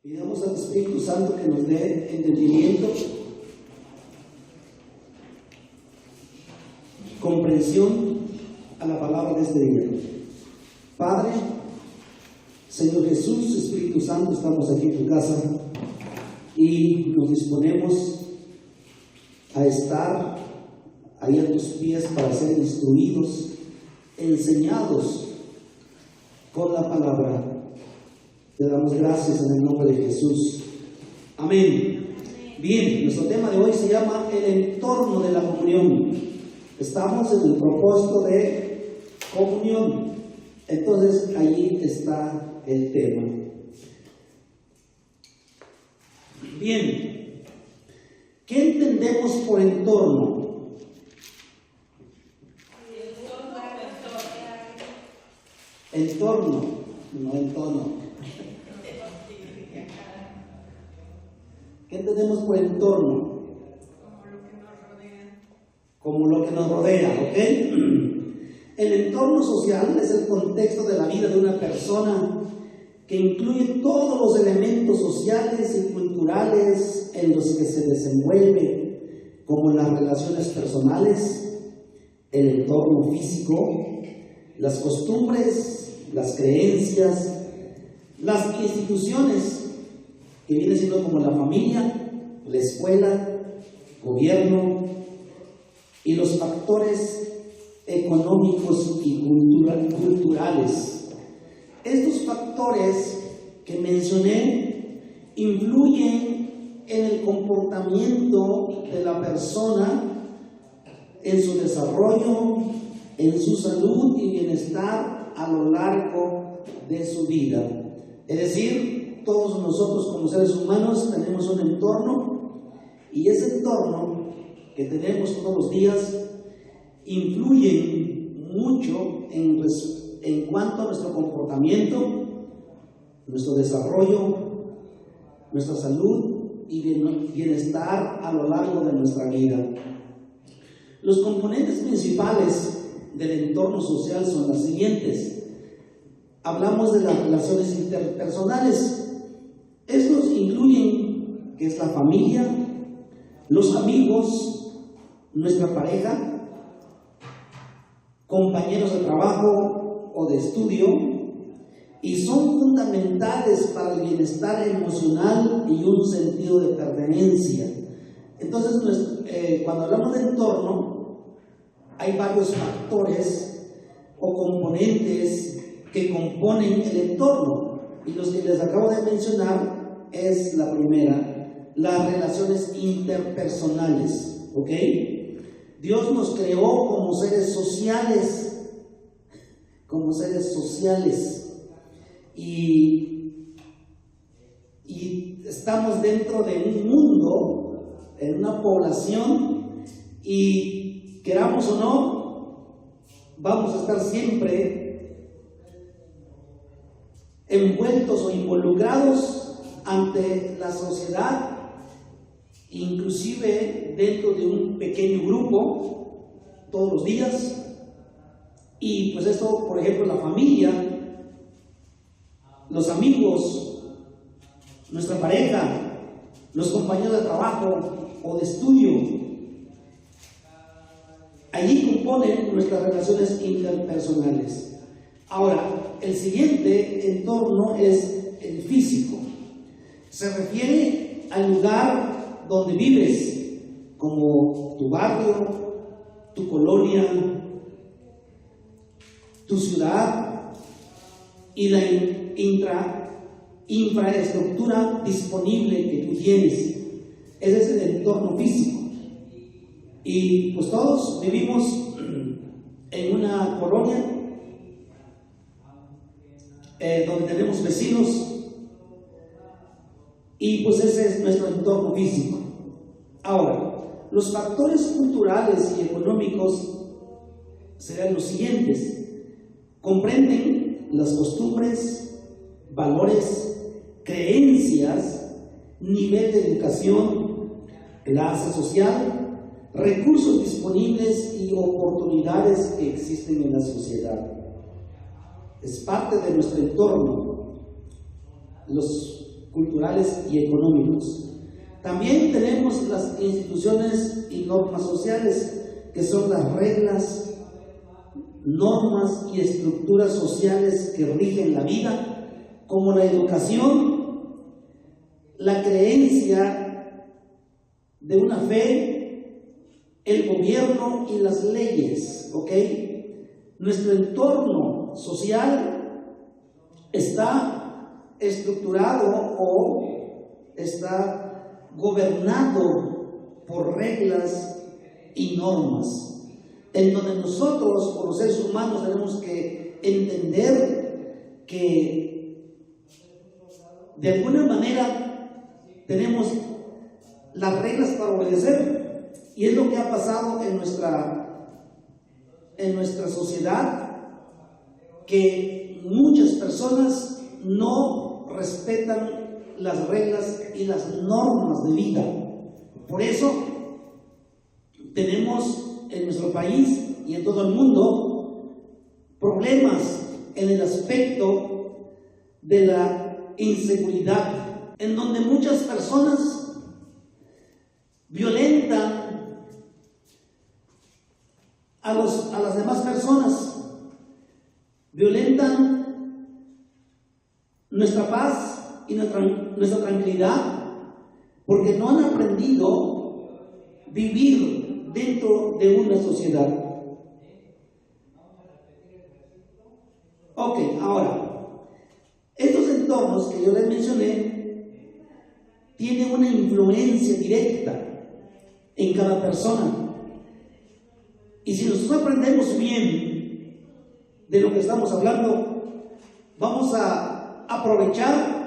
Pidamos al Espíritu Santo que nos dé entendimiento, comprensión a la palabra de este día. Padre, Señor Jesús, Espíritu Santo, estamos aquí en tu casa y nos disponemos a estar ahí a tus pies para ser instruidos, enseñados con la palabra. Te damos gracias en el nombre de Jesús. Amén. Bien, nuestro tema de hoy se llama el entorno de la comunión. Estamos en el propósito de comunión. Entonces, allí está el tema. Bien, ¿qué entendemos por entorno? Entorno, no entorno. ¿Qué entendemos por entorno? Como lo que nos rodea, ¿ok? El entorno social es el contexto de la vida de una persona que incluye todos los elementos sociales y culturales en los que se desenvuelve, como las relaciones personales, el entorno físico, las costumbres, las creencias, las instituciones, que viene siendo como la familia, la escuela, gobierno, y los factores económicos y culturales. Estos factores que mencioné influyen en el comportamiento de la persona, en su desarrollo, en su salud y bienestar a lo largo de su vida. Es decir, todos nosotros como seres humanos tenemos un entorno, y ese entorno que tenemos todos los días influye mucho en cuanto a nuestro comportamiento, nuestro desarrollo, nuestra salud y bienestar a lo largo de nuestra vida. Los componentes principales del entorno social son las siguientes. Hablamos de las relaciones interpersonales. Estos incluyen que es la familia, los amigos, nuestra pareja, compañeros de trabajo o de estudio, y son fundamentales para el bienestar emocional y un sentido de pertenencia. Entonces, cuando hablamos de entorno, hay varios factores o componentes que componen el entorno, y los que les acabo de mencionar es la primera, las relaciones interpersonales, ¿ok? Dios nos creó como seres sociales, y estamos dentro de un mundo, en una población, y queramos o no, vamos a estar siempre envueltos o involucrados ante la sociedad, inclusive dentro de un pequeño grupo, todos los días. Y pues esto, por ejemplo, la familia, los amigos, nuestra pareja, los compañeros de trabajo o de estudio, allí componen nuestras relaciones interpersonales. Ahora, el siguiente entorno es el físico. Se refiere al lugar donde vives, como tu barrio, tu colonia, tu ciudad y la infraestructura disponible que tú tienes. Ese es el entorno físico. Y pues todos vivimos en una colonia donde tenemos vecinos, y pues ese es nuestro entorno físico. Ahora, los factores culturales y económicos serán los siguientes. Comprenden las costumbres, valores, creencias, nivel de educación, clase social, recursos disponibles y oportunidades que existen en la sociedad. Es parte de nuestro entorno. Los culturales y económicos. También tenemos las instituciones y normas sociales, que son las reglas, normas y estructuras sociales que rigen la vida, como la educación, la creencia de una fe, el gobierno y las leyes, ¿ok? Nuestro entorno social está estructurado o está gobernado por reglas y normas, en donde nosotros, como seres humanos, tenemos que entender que de alguna manera tenemos las reglas para obedecer, y es lo que ha pasado en nuestra sociedad, que muchas personas no respetan las reglas y las normas de vida. Por eso tenemos en nuestro país y en todo el mundo problemas en el aspecto de la inseguridad, en donde muchas personas violentan a las demás personas, violentan nuestra paz y nuestra tranquilidad, porque no han aprendido a vivir dentro de una sociedad. Ok, ahora, estos entornos que yo les mencioné tienen una influencia directa en cada persona. Y si nosotros aprendemos bien de lo que estamos hablando, vamos a aprovechar,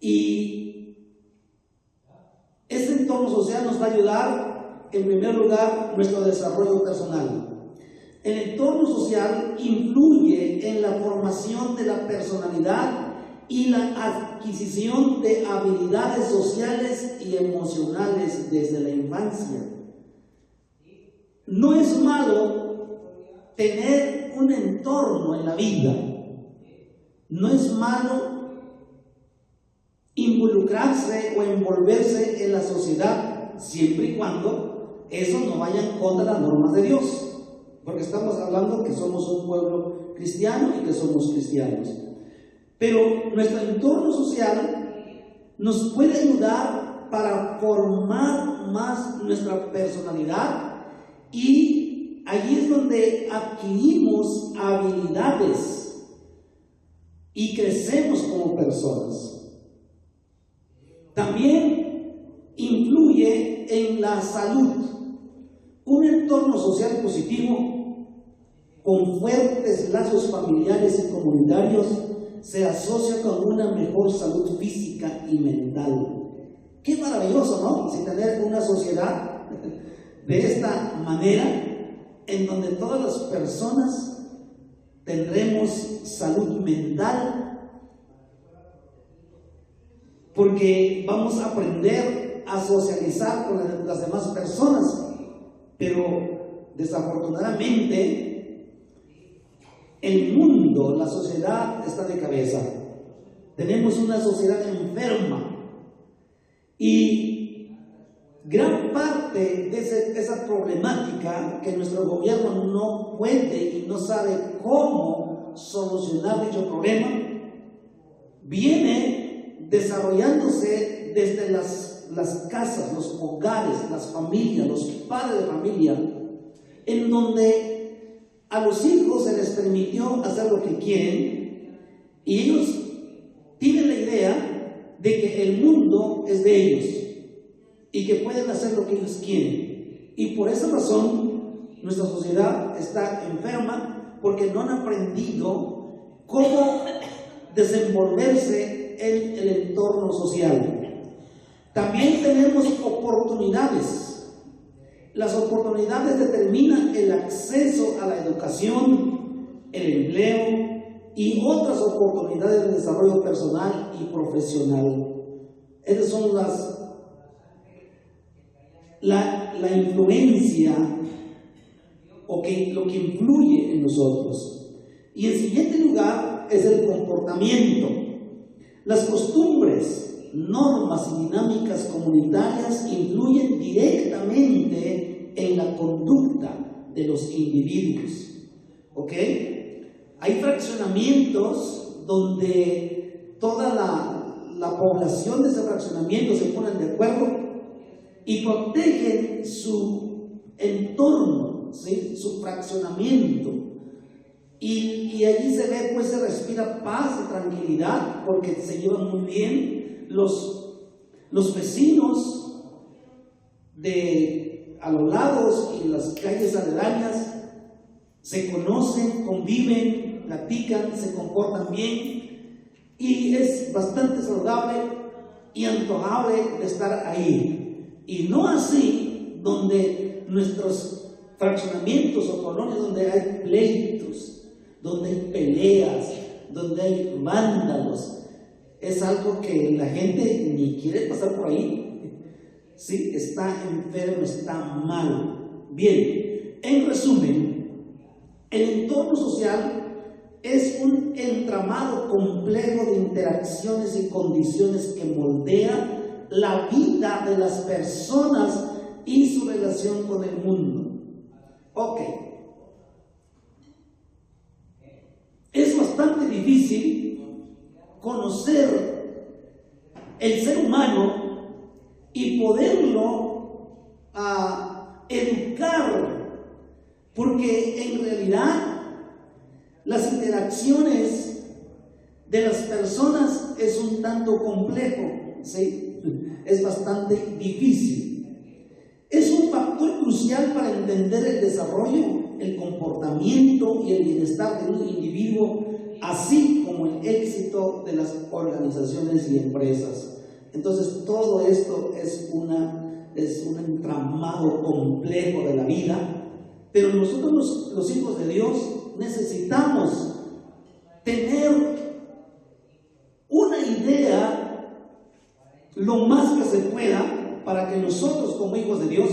y este entorno social nos va a ayudar, en primer lugar, nuestro desarrollo personal. El entorno social influye en la formación de la personalidad y la adquisición de habilidades sociales y emocionales desde la infancia. No es malo tener un entorno en la vida, no es malo involucrarse o envolverse en la sociedad, siempre y cuando eso no vaya en contra de las normas de Dios, porque estamos hablando que somos un pueblo cristiano y que somos cristianos. Pero nuestro entorno social nos puede ayudar para formar más nuestra personalidad, y allí es donde adquirimos habilidades y crecemos como personas. También influye en la salud. Un entorno social positivo con fuertes lazos familiares y comunitarios se asocia con una mejor salud física y mental. Qué maravilloso, ¿no? Si tener una sociedad de esta manera, en donde todas las personas tendremos salud mental, porque vamos a aprender a socializar con las demás personas. Pero desafortunadamente el mundo, la sociedad está de cabeza. Tenemos una sociedad enferma, y gran parte de esa problemática que nuestro gobierno no puede y no sabe cómo solucionar dicho problema, viene desarrollándose desde las casas, los hogares, las familias, los padres de familia, en donde a los hijos se les permitió hacer lo que quieren, y ellos tienen la idea de que el mundo es de ellos y que pueden hacer lo que ellos quieren. Y por esa razón nuestra sociedad está enferma, porque no han aprendido cómo desenvolverse en el entorno social. También tenemos oportunidades. Las oportunidades determinan el acceso a la educación, el empleo y otras oportunidades de desarrollo personal y profesional. Esas son la influencia, o lo que influye en nosotros. Y en siguiente lugar es el comportamiento. Las costumbres, normas y dinámicas comunitarias influyen directamente en la conducta de los individuos. ¿Ok? Hay fraccionamientos donde toda la población de ese fraccionamiento se ponen de acuerdo y protegen su entorno, ¿sí? Su fraccionamiento. Y allí se ve, pues se respira paz y tranquilidad porque se llevan muy bien los vecinos a los lados y las calles aledañas se conocen, conviven, platican, se comportan bien y es bastante saludable y antojable de estar ahí. Y no así donde nuestros fraccionamientos o colonias donde hay pleitos, donde hay peleas, donde hay vándalos. Es algo que la gente ni quiere pasar por ahí. Sí, está enfermo, está mal. Bien, en resumen, el entorno social es un entramado complejo de interacciones y condiciones que moldea la vida de las personas y su relación con el mundo. Ok. Es bastante difícil conocer el ser humano y poderlo educar, porque en realidad las interacciones de las personas es un tanto complejo, ¿sí? Es bastante difícil. Es un factor crucial para entender el desarrollo, el comportamiento y el bienestar de un individuo, así como el éxito de las organizaciones y empresas. Entonces, todo esto es un entramado complejo de la vida, pero nosotros los hijos de Dios necesitamos tener una idea lo más que se pueda para que nosotros como hijos de Dios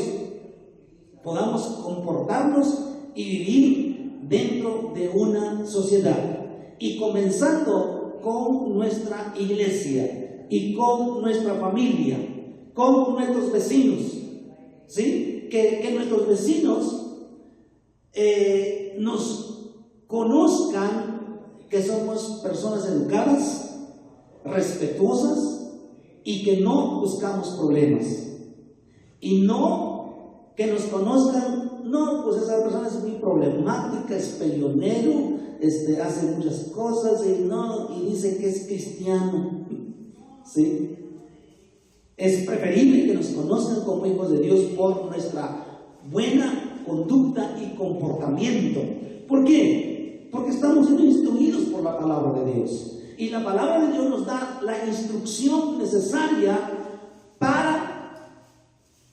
podamos comportarnos y vivir dentro de una sociedad, y comenzando con nuestra iglesia y con nuestra familia, con nuestros vecinos, ¿sí? Que nuestros vecinos nos conozcan que somos personas educadas, respetuosas y que no buscamos problemas, y no que nos conozcan. No, pues esa persona es muy problemática, es peleonero, hace muchas cosas y dice que es cristiano. ¿Sí? Es preferible que nos conozcan como hijos de Dios por nuestra buena conducta y comportamiento. ¿Por qué? Porque estamos siendo instruidos por la palabra de Dios. Y la palabra de Dios nos da la instrucción necesaria para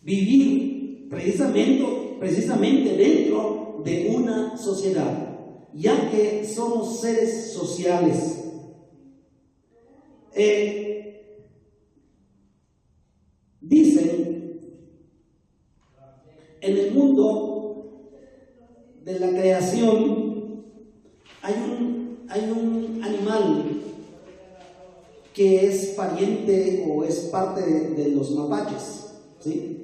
vivir precisamente dentro de una sociedad, ya que somos seres sociales. Dicen, en el mundo de la creación hay un animal que es pariente o es parte de los mapaches, ¿sí?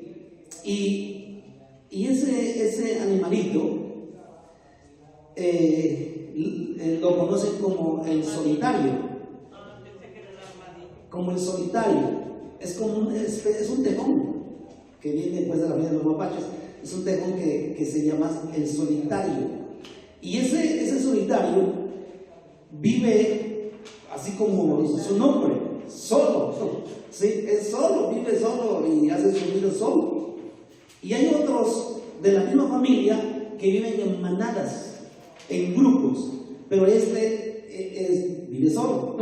Y ese animalito lo conocen como el solitario. Como el solitario. Es un tejón que viene después de la vida de los mapaches. Es un tejón que se llama el solitario. Y ese solitario vive, así como su nombre, solo. ¿Sí? Es solo, vive solo y hace su vida solo. Y hay otros de la misma familia que viven en manadas, en grupos, pero vive solo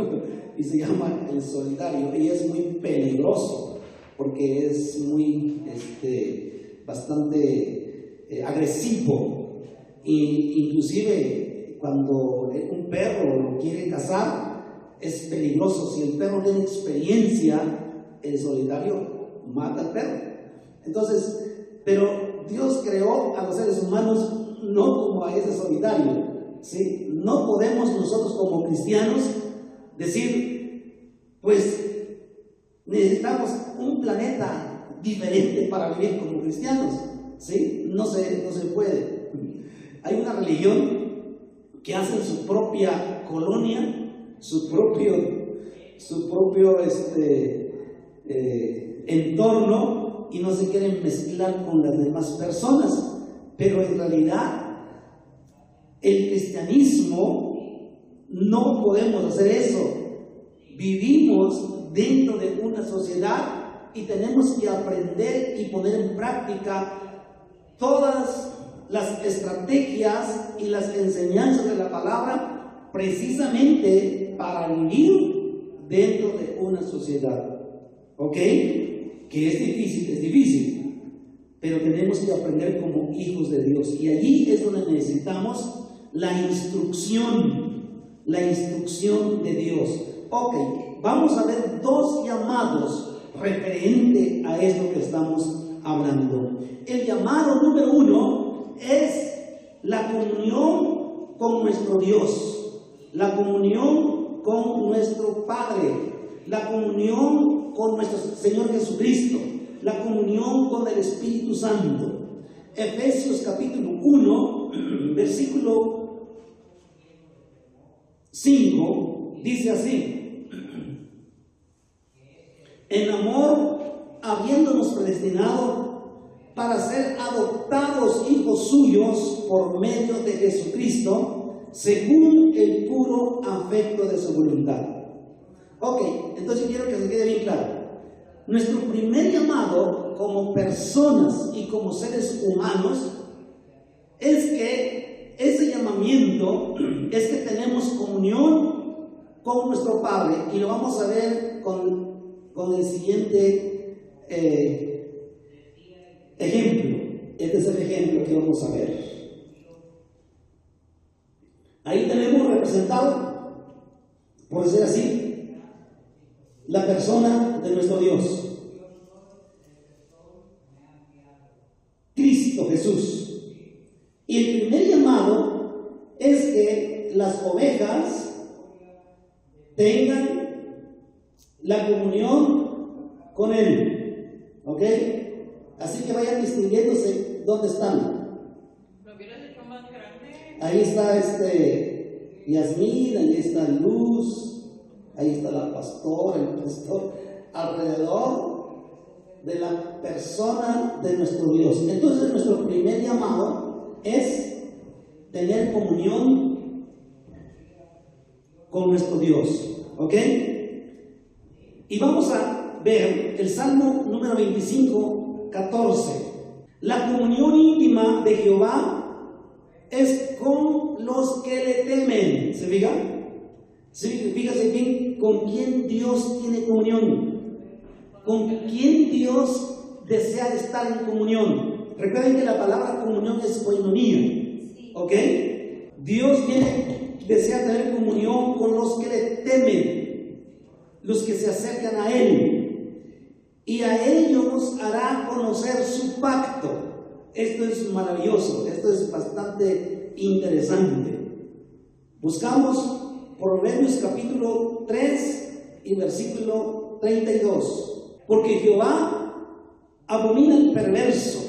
y se llama el solitario, y es muy peligroso porque es muy bastante agresivo, y inclusive cuando un perro lo quiere cazar es peligroso. Si el perro tiene experiencia, el solitario mata al perro. Entonces, pero Dios creó a los seres humanos no como a ese solitario, ¿sí? No podemos nosotros como cristianos decir, pues necesitamos un planeta diferente para vivir como cristianos, ¿sí? No se puede. Hay una religión que hace su propia colonia, su propio entorno, y no se quieren mezclar con las demás personas. Pero en realidad el cristianismo no podemos hacer eso. Vivimos dentro de una sociedad y tenemos que aprender y poner en práctica todas las estrategias y las enseñanzas de la palabra, precisamente para vivir dentro de una sociedad. ¿Ok? Que es difícil, pero tenemos que aprender como hijos de Dios, y allí es donde necesitamos la instrucción de Dios. Ok, vamos a ver dos llamados referente a esto que estamos hablando. El llamado número 1 es la comunión con nuestro Dios, la comunión con nuestro Padre, la comunión con nuestro Señor Jesucristo, la comunión con el Espíritu Santo. Efesios capítulo 1, versículo 5, dice así: en amor, habiéndonos predestinado para ser adoptados hijos suyos por medio de Jesucristo, según el puro afecto de su voluntad. Ok, entonces quiero que se quede bien claro. Nuestro primer llamado como personas y como seres humanos es que ese llamamiento es que tenemos comunión con nuestro Padre, y lo vamos a ver con el siguiente ejemplo. Este es el ejemplo que vamos a ver. Ahí tenemos representado, por decir así, la persona de nuestro Dios, Cristo Jesús. Y el primer llamado es que las ovejas tengan la comunión con Él. ¿Ok? Así que vayan distinguiéndose dónde están. ¿Lo hubieras hecho más grande? Ahí está Yasmín, ahí está Luz, ahí está la pastora, el pastor, alrededor de la persona de nuestro Dios. Entonces nuestro primer llamado es tener comunión con nuestro Dios. ¿Ok? Y vamos a ver el Salmo número 25, 14. La comunión íntima de Jehová es con los que le temen. ¿Se fija? Sí, fíjate bien con quién Dios tiene comunión, con quién Dios desea estar en comunión. Recuerden que la palabra comunión es koinonía, ¿ok? Dios desea tener comunión con los que le temen, los que se acercan a Él, y a ellos hará conocer su pacto. Esto es maravilloso, esto es bastante interesante. Buscamos Proverbios capítulo 3 y versículo 32. Porque Jehová abomina el perverso,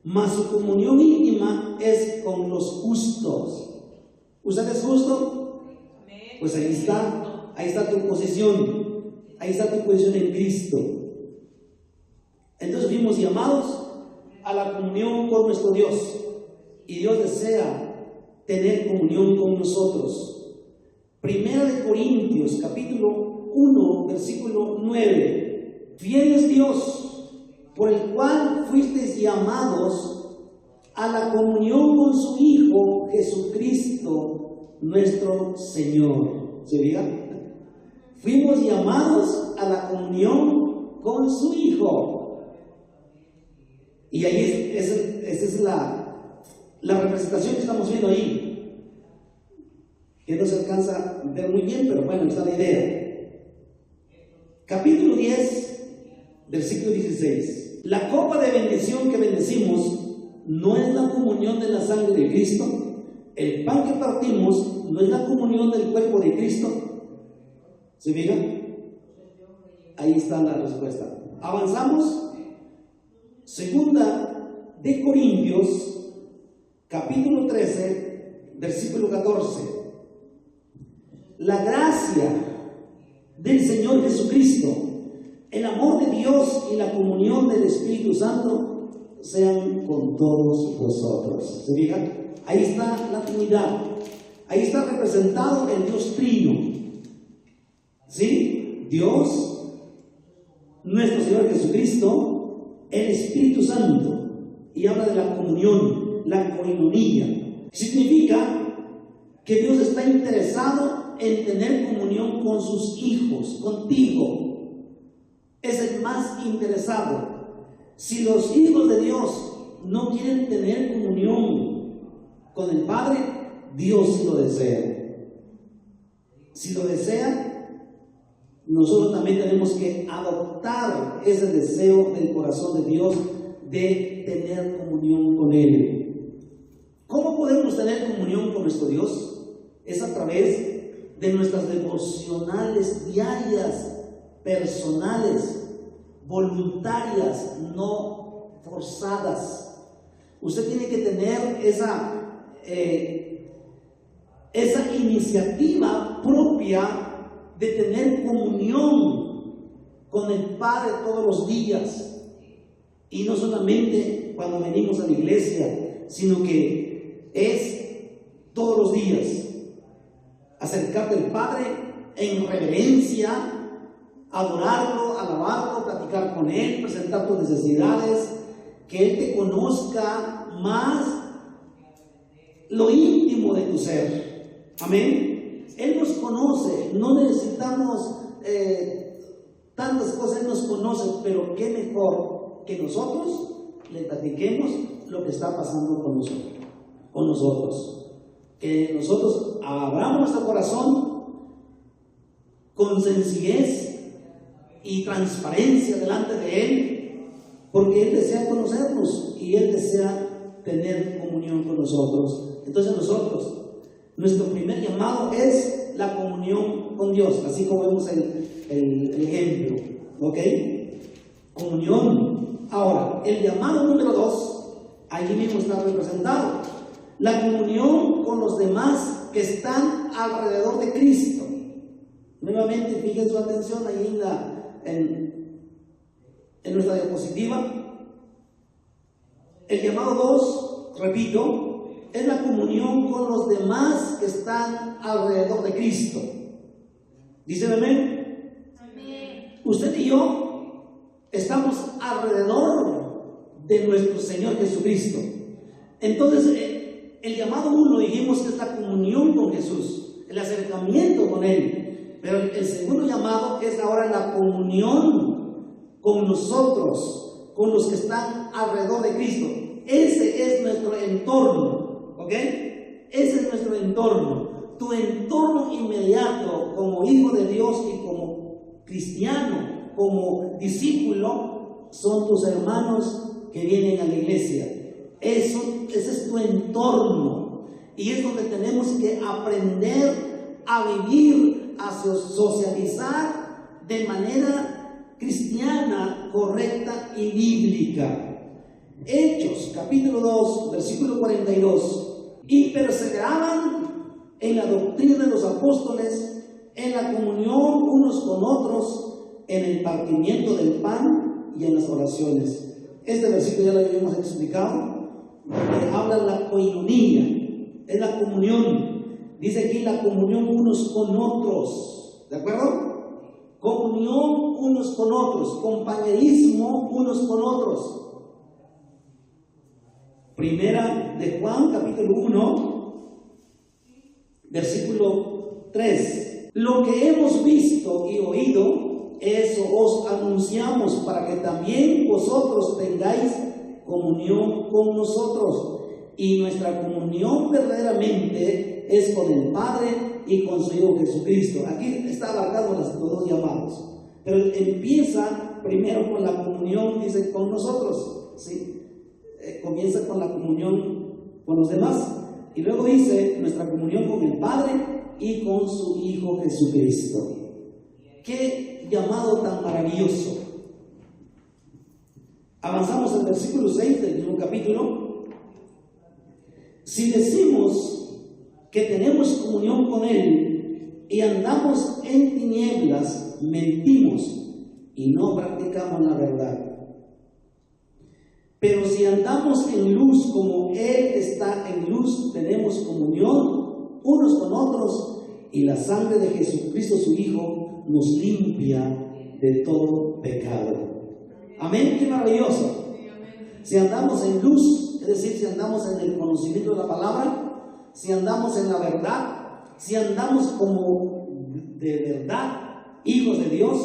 mas su comunión íntima es con los justos. ¿Usted es justo? Pues ahí está tu posición, ahí está tu posición en Cristo. Entonces fuimos llamados a la comunión con nuestro Dios, y Dios desea tener comunión con nosotros. Primera de Corintios, capítulo 1, versículo 9. Fiel es Dios, por el cual fuisteis llamados a la comunión con su Hijo Jesucristo, nuestro Señor. ¿Se veía? Fuimos llamados a la comunión con su Hijo. Y ahí esa es la representación que estamos viendo ahí, que no se alcanza a ver muy bien, pero bueno, está la idea. Capítulo 10, versículo 16. La copa de bendición que bendecimos no es la comunión de la sangre de Cristo. El pan que partimos no es la comunión del cuerpo de Cristo. ¿Se fija? Ahí está la respuesta. Avanzamos. Segunda de Corintios, capítulo 13, versículo 14. La gracia del Señor Jesucristo, el amor de Dios y la comunión del Espíritu Santo sean con todos vosotros. ¿Se fijan? Ahí está la Trinidad. Ahí está representado el Dios Trino. ¿Sí? Dios, nuestro Señor Jesucristo, el Espíritu Santo. Y habla de la comunión, la coinonía. Significa que Dios está interesado en tener comunión con sus hijos, contigo. Es el más interesado. Si los hijos de Dios no quieren tener comunión con el Padre, Dios sí lo desea. Si lo desea, nosotros también tenemos que adoptar ese deseo del corazón de Dios de tener comunión con Él. ¿Cómo podemos tener comunión con nuestro Dios? Es a través de nuestras devocionales diarias, personales, voluntarias, no forzadas. Usted tiene que tener esa iniciativa propia de tener comunión con el Padre todos los días, y no solamente cuando venimos a la iglesia, sino que es todos los días acercarte al Padre en reverencia, adorarlo, alabarlo, platicar con Él, presentar tus necesidades, que Él te conozca más lo íntimo de tu ser. Amén. Él nos conoce, no necesitamos tantas cosas, Él nos conoce, pero qué mejor que nosotros le platiquemos lo que está pasando con nosotros. Que nosotros abramos nuestro corazón con sencillez y transparencia delante de Él, porque Él desea conocernos y Él desea tener comunión con nosotros. Entonces nuestro primer llamado es la comunión con Dios, así como vemos el ejemplo, ¿ok? Comunión. Ahora, el llamado número 2, allí mismo está representado, la comunión con los demás que están alrededor de Cristo. Nuevamente, fijen su atención ahí en nuestra diapositiva. El llamado 2, repito, es la comunión con los demás que están alrededor de Cristo. ¿Dicen amén? Amén. Usted y yo estamos alrededor de nuestro Señor Jesucristo. Entonces, el llamado 1 dijimos que es la comunión con Jesús, el acercamiento con Él. Pero el segundo llamado es ahora la comunión con nosotros, con los que están alrededor de Cristo. Ese es nuestro entorno, ¿ok? Ese es nuestro entorno. Tu entorno inmediato como hijo de Dios y como cristiano, como discípulo, son tus hermanos que vienen a la iglesia. Ese es tu entorno. Y es donde tenemos que aprender a vivir, a socializar de manera cristiana, correcta y bíblica. Hechos, capítulo 2, versículo 42. Y perseveraban en la doctrina de los apóstoles, en la comunión unos con otros, en el partimiento del pan y en las oraciones. Este versículo ya lo habíamos explicado. Habla de la coinonía, es la comunión. Dice aquí la comunión unos con otros, ¿de acuerdo? Comunión unos con otros, compañerismo unos con otros. Primera de Juan, capítulo 1, versículo 3. Lo que hemos visto y oído, eso os anunciamos, para que también vosotros tengáis comunión con nosotros. Y nuestra comunión verdaderamente es con el Padre y con su Hijo Jesucristo. Aquí está abarcado los dos llamados, pero empieza primero con la comunión, dice, con nosotros, ¿sí? Comienza con la comunión con los demás, y luego dice nuestra comunión con el Padre y con su Hijo Jesucristo. Qué llamado tan maravilloso. Avanzamos al versículo 6 del mismo capítulo. Si decimos que tenemos comunión con Él y andamos en tinieblas, mentimos y no practicamos la verdad. Pero si andamos en luz como Él está en luz, tenemos comunión unos con otros y la sangre de Jesucristo su Hijo nos limpia de todo pecado. Amén, qué maravilloso. Si andamos en luz, es decir, si andamos en el conocimiento de la palabra, si andamos en la verdad, si andamos como de verdad hijos de Dios,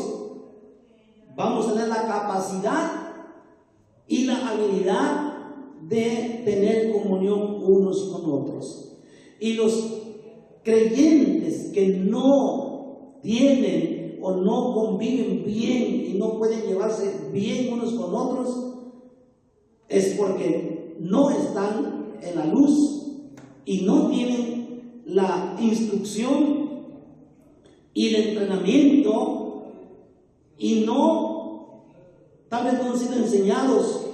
vamos a tener la capacidad y la habilidad de tener comunión unos con otros. Y los creyentes que no tienen o no conviven bien y no pueden llevarse bien unos con otros, es porque no están en la luz y no tienen la instrucción y el entrenamiento y tal vez no han sido enseñados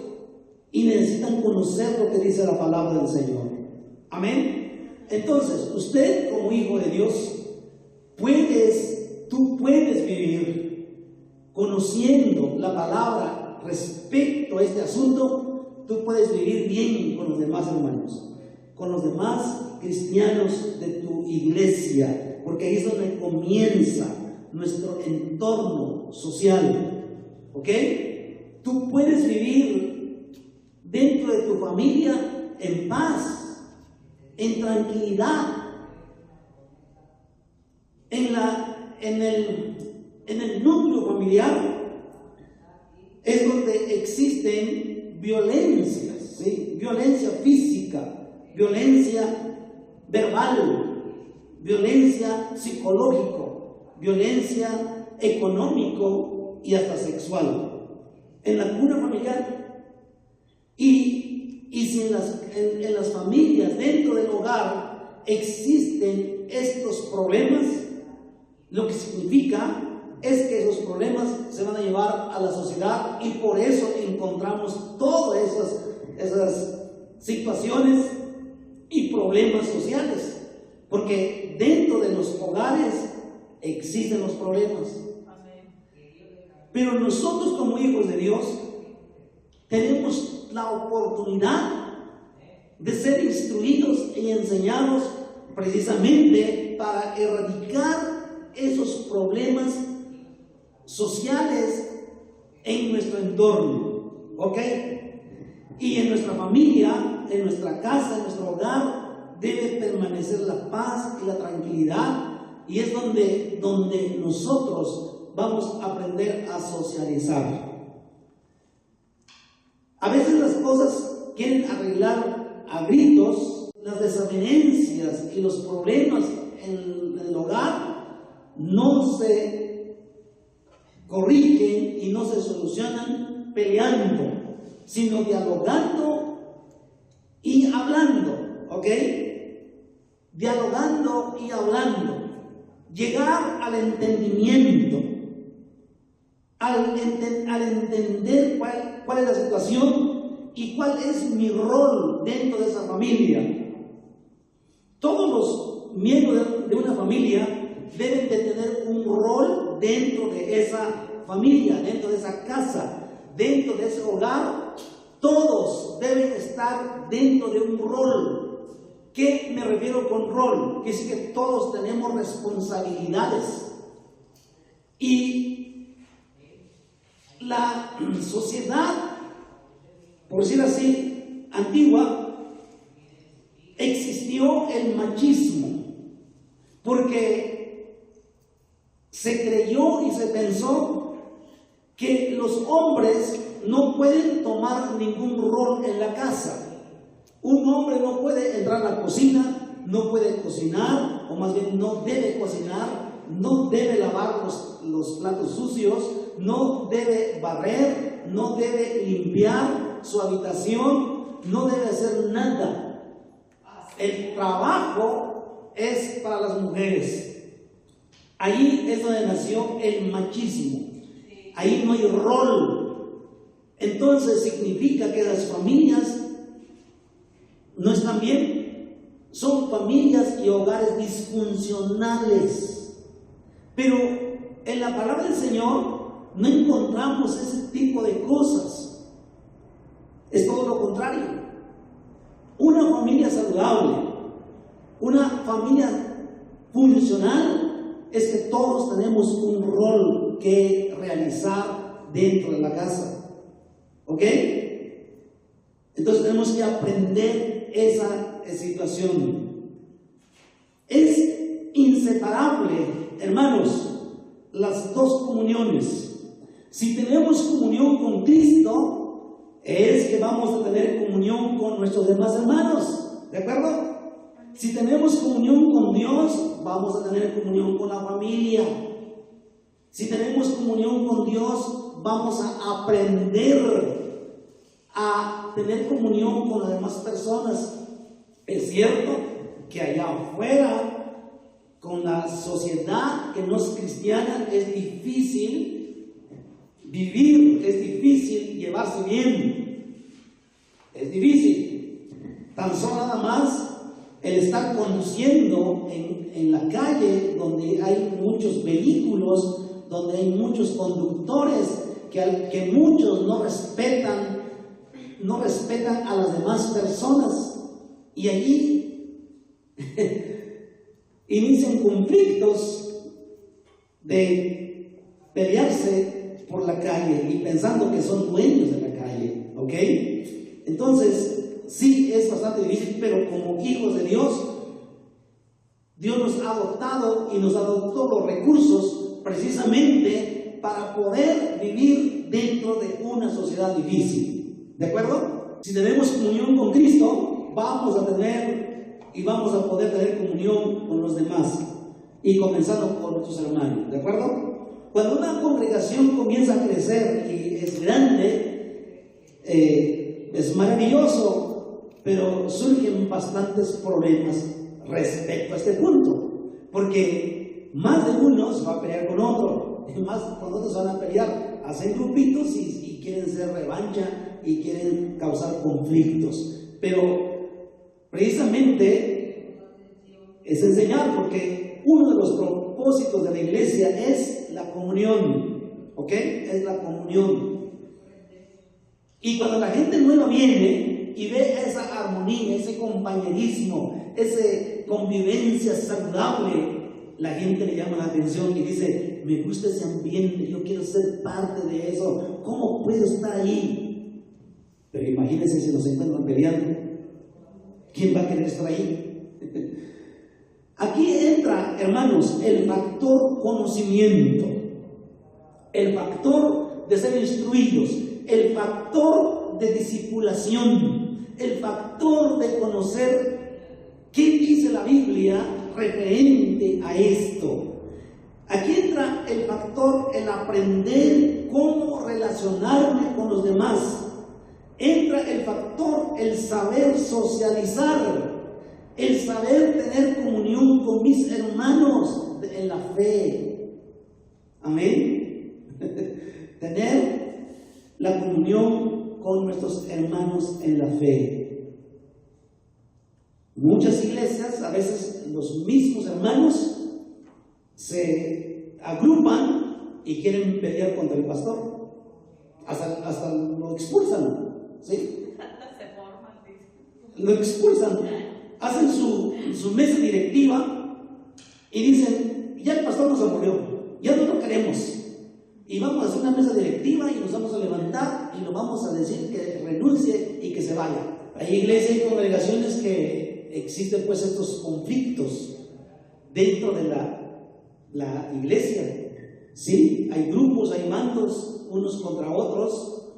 y necesitan conocer lo que dice la palabra del Señor. Amén. Entonces, usted como hijo de Dios, tú puedes vivir conociendo la palabra respecto a este asunto. Tú puedes vivir bien con los demás hermanos, con los demás cristianos de tu iglesia, porque ahí es donde comienza nuestro entorno social. ¿Ok? Tú puedes vivir dentro de tu familia en paz, en tranquilidad, en el núcleo familiar es donde existen violencias, ¿sí? Violencia física, violencia verbal, violencia psicológica, violencia económico y hasta sexual. En la cuna familiar y si en las familias, dentro del hogar, existen estos problemas, lo que significa es que esos problemas se van a llevar a la sociedad y por eso encontramos todas esas situaciones y problemas sociales, porque dentro de los hogares existen los problemas. Pero nosotros como hijos de Dios tenemos la oportunidad de ser instruidos y enseñados precisamente para erradicar esos problemas sociales en nuestro entorno, ¿ok? Y en nuestra familia, en nuestra casa, en nuestro hogar, debe permanecer la paz y la tranquilidad, y es donde nosotros vamos a aprender a socializar. A veces las cosas quieren arreglar a gritos, las desavenencias y los problemas en el hogar no se corrigen y no se solucionan peleando, sino dialogando y hablando, ¿ok? Dialogando y hablando. Llegar al entendimiento, al entender cuál es la situación y cuál es mi rol dentro de esa familia. Todos los miembros de una familia deben de tener un rol dentro de esa familia, dentro de esa casa, dentro de ese hogar. Todos deben estar dentro de un rol. ¿Qué me refiero con rol? Que es que todos tenemos responsabilidades. Y la sociedad, por decir así, antigua, existió el machismo, porque se creyó y se pensó que los hombres no pueden tomar ningún rol en la casa. Un hombre no puede entrar a la cocina, no puede cocinar, o más bien no debe cocinar, no debe lavar los platos sucios, no debe barrer, no debe limpiar su habitación, no debe hacer nada. El trabajo es para las mujeres. Ahí es donde nació el machismo. Ahí no hay rol. Entonces significa que las familias no están bien. Son familias y hogares disfuncionales. Pero en la palabra del Señor no encontramos ese tipo de cosas. Es todo lo contrario. Una familia saludable, una familia funcional, es que todos tenemos un rol que realizar dentro de la casa. ¿Ok? Entonces tenemos que aprender esa situación. Es inseparable, hermanos, las dos comuniones. Si tenemos comunión con Cristo, es que vamos a tener comunión con nuestros demás hermanos. ¿De acuerdo? Si tenemos comunión con Dios, vamos a tener comunión con la familia. Si tenemos comunión con Dios, vamos a aprender a tener comunión con las demás personas. Es cierto que allá afuera, con la sociedad que no es cristiana, es difícil vivir, es difícil llevarse bien, es difícil. Tan solo nada más el estar conduciendo en la calle donde hay muchos vehículos, donde hay muchos conductores que muchos no respetan a las demás personas, y allí inician conflictos de pelearse por la calle y pensando que son dueños de la calle. ¿Ok? Entonces sí, es bastante difícil, pero como hijos de Dios, Dios nos ha adoptado y nos ha dado todos los recursos precisamente para poder vivir dentro de una sociedad difícil. ¿De acuerdo? Si tenemos comunión con Cristo, vamos a tener y vamos a poder tener comunión con los demás, y comenzando por nuestros hermanos. ¿De acuerdo? Cuando una congregación comienza a crecer y es grande, es maravilloso, pero surgen bastantes problemas respecto a este punto, porque más de uno se va a pelear con otro, y más con otros van a pelear, hacen grupitos y quieren ser revancha y quieren causar conflictos. Pero precisamente es enseñar, porque uno de los propósitos de la iglesia es la comunión. ¿Ok? Es la comunión. Y cuando la gente nueva viene y ve esa armonía, ese compañerismo, esa convivencia saludable, la gente le llama la atención y dice: me gusta ese ambiente, yo quiero ser parte de eso, ¿cómo puedo estar ahí? Pero imagínense si nos encuentran peleando, ¿quién va a querer estar ahí? Aquí entra, hermanos, el factor conocimiento, el factor de ser instruidos, el factor de discipulación, el factor de conocer qué dice la Biblia referente a esto. Aquí entra el factor, el aprender cómo relacionarme con los demás. Entra el factor, el saber socializar, el saber tener comunión con mis hermanos en la fe. Amén. Tener la comunión con nuestros hermanos en la fe. Muchas iglesias, a veces los mismos hermanos se agrupan y quieren pelear contra el pastor, hasta lo expulsan, ¿sí? Lo expulsan, hacen su mesa directiva y dicen: ya el pastor nos aburrió, ya no lo queremos, y vamos a hacer una mesa directiva y nos vamos a levantar y nos vamos a decir que renuncie y que se vaya. Hay iglesias y congregaciones que existen pues estos conflictos dentro de la iglesia, ¿sí? Hay grupos, hay mandos unos contra otros,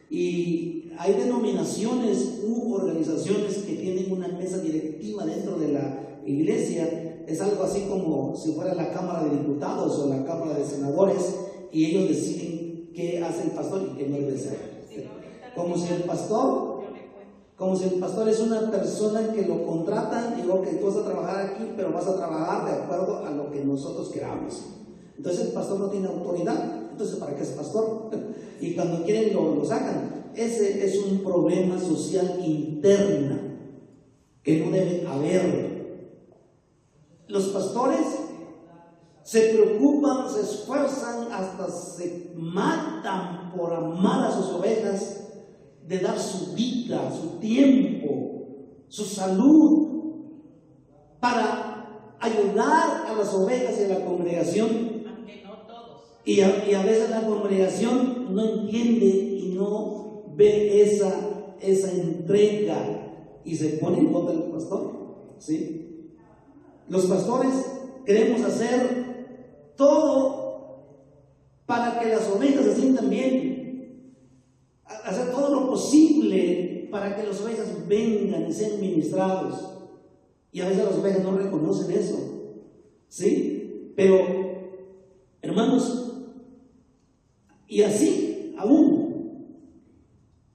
y hay denominaciones u organizaciones que tienen una mesa directiva dentro de la iglesia. Es algo así como si fuera la Cámara de Diputados o la Cámara de Senadores, y ellos deciden qué hace el pastor y qué no debe ser. Como si el pastor Como si el pastor es una persona que lo contratan y digo que tú vas a trabajar aquí, pero vas a trabajar de acuerdo a lo que nosotros queramos. Entonces el pastor no tiene autoridad. Entonces, ¿para qué es pastor? Y cuando quieren lo sacan. Ese es un problema social interno que no debe haber. Los pastores se preocupan, se esfuerzan, hasta se matan por amar a sus ovejas, de dar su vida, su tiempo, su salud, para ayudar a las ovejas y a la congregación. Aunque no todos. Y a veces la congregación no entiende y no ve esa entrega y se pone en contra del pastor, ¿sí? Los pastores queremos hacer todo para que las ovejas se sientan bien, hacer todo lo posible para que las ovejas vengan y sean ministrados. Y a veces las ovejas no reconocen eso, ¿sí? Pero, hermanos, y así aún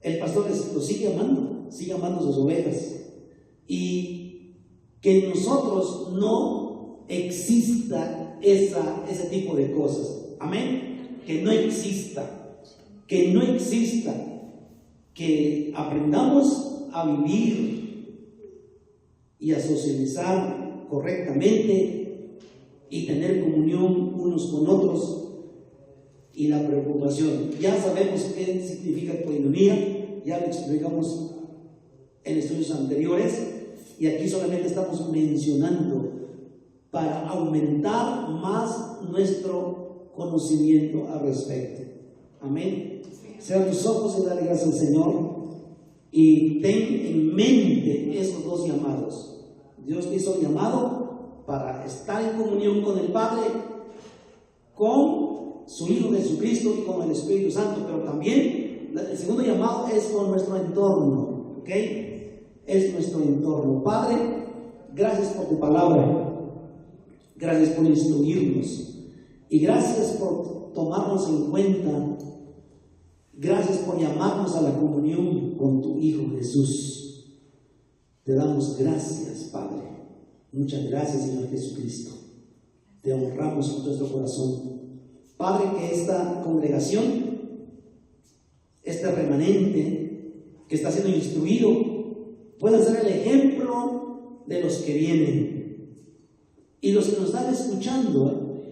el pastor lo sigue amando a sus ovejas, y que en nosotros no exista ese tipo de cosas. Amén. Que no exista, que aprendamos a vivir y a socializar correctamente y tener comunión unos con otros. Y la preocupación, ya sabemos qué significa coinonía, ya lo explicamos en estudios anteriores, y aquí solamente estamos mencionando para aumentar más nuestro conocimiento al respecto. Amén. Cierra tus ojos y dale gracias al Señor, y ten en mente esos dos llamados. Dios te hizo llamado para estar en comunión con el Padre, con su Hijo Jesucristo y con el Espíritu Santo, pero también el segundo llamado es con nuestro entorno, ¿ok? Es nuestro entorno. Padre, gracias por tu palabra, gracias por instruirnos y gracias por tomarnos en cuenta, gracias por llamarnos a la comunión con tu Hijo Jesús. Te damos gracias, Padre. Muchas gracias, Señor Jesucristo. Te honramos con nuestro corazón. Padre, que esta congregación, este remanente que está siendo instruido, pueda ser el ejemplo de los que vienen. Y los que nos están escuchando,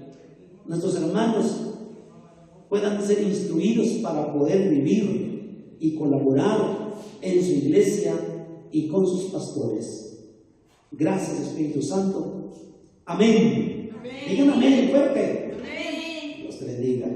nuestros hermanos, puedan ser instruidos para poder vivir y colaborar en su iglesia y con sus pastores. Gracias, Espíritu Santo. Amén. Digan amén fuerte. Dios te bendiga.